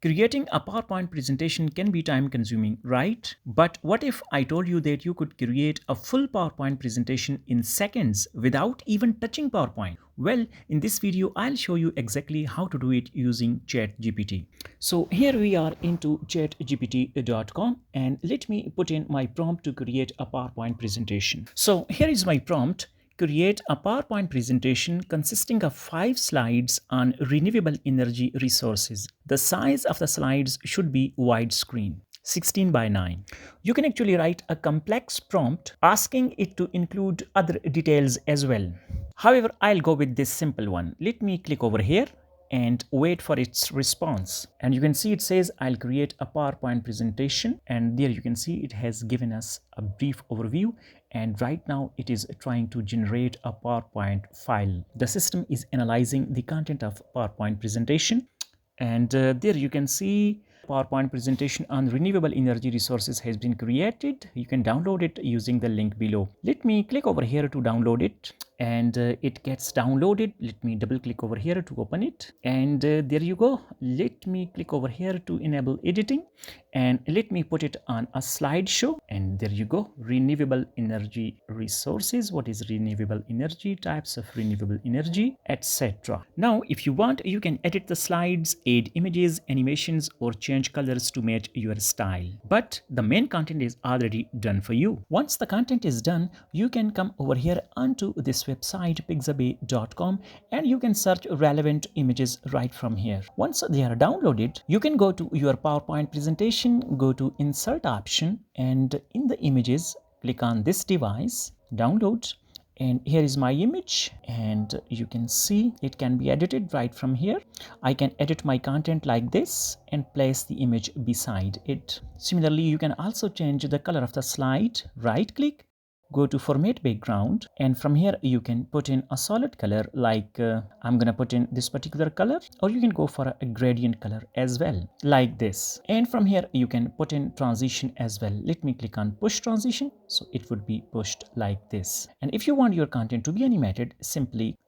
Creating a PowerPoint presentation can be time consuming, right? But what if I told you that you could create a full PowerPoint presentation in seconds without even touching PowerPoint? Well, in this video, I'll show you exactly how to do it using Chatgpt. So here we are into chatgpt.com, and let me put in my prompt to create a PowerPoint presentation. So here is my prompt. Create a PowerPoint presentation consisting of 5 slides on renewable energy resources. The size of the slides should be widescreen, 16 by 9. You can actually write a complex prompt asking it to include other details as well. However, I'll go with this simple one. Let me click over here and wait for its response. And you can see it says I'll create a PowerPoint presentation, and there you can see it has given us a brief overview, and right now it is trying to generate a PowerPoint file. The system is analyzing the content of PowerPoint presentation, and there you can see PowerPoint presentation on renewable energy resources has been created. You can download it using the link below. Let me click over here to download it, and it gets downloaded. Let me double click over here to open it, and there you go. Let me click over here to enable editing, and let me put it on a slideshow, and there you go. Renewable energy resources. What is renewable energy? Types of renewable energy, etc. Now if you want, you can edit the slides, add images, animations, or change colors to match your style, but the main content is already done for you. Once the content is done, you can come over here onto this website pixabay.com, and you can search relevant images right from here. Once they are downloaded, you can go to your PowerPoint presentation, go to insert option, and in the images click on this device, download, and here is my image, and you can see it can be edited right from here. I can edit my content like this and place the image beside it. Similarly, you can also change the color of the slide. Right click, go to format background, and from here you can put in a solid color, like I'm gonna put in this particular color, or you can go for a gradient color as well, like this. And from here you can put in transition as well. Let me click on push transition, so it would be pushed like this. And if you want your content to be animated, simply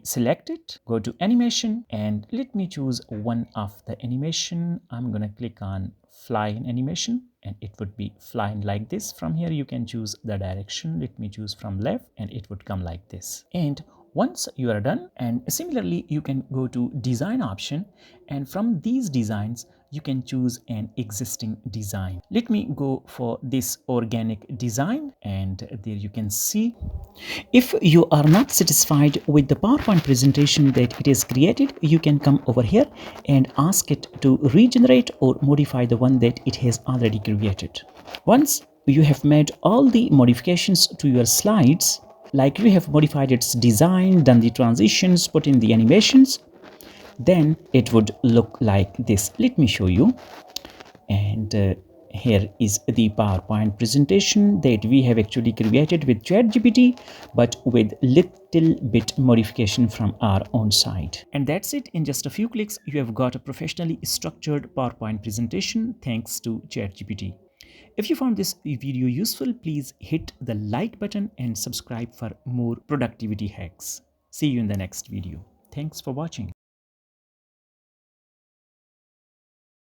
select it, go to animation, and let me choose one of the animation. I'm gonna click on flying animation, and it would be flying like this. From here you can choose the direction. Let me choose from left, and it would come like this. And once you are done, and similarly you can go to design option, and from these designs you can choose an existing design. Let me go for this organic design, and there you can see. If you are not satisfied with the PowerPoint presentation that it has created, you can come over here and ask it to regenerate or modify the one that it has already created. Once you have made all the modifications to your slides, like you have modified its design, done the transitions, put in the animations, then it would look like this. Let me show you. And here is the PowerPoint presentation that we have actually created with ChatGPT, but with little bit modification from our own side. And that's it. In just a few clicks, you have got a professionally structured PowerPoint presentation thanks to ChatGPT. If you found this video useful, please hit the like button and subscribe for more productivity hacks. See you in the next video. Thanks for watching.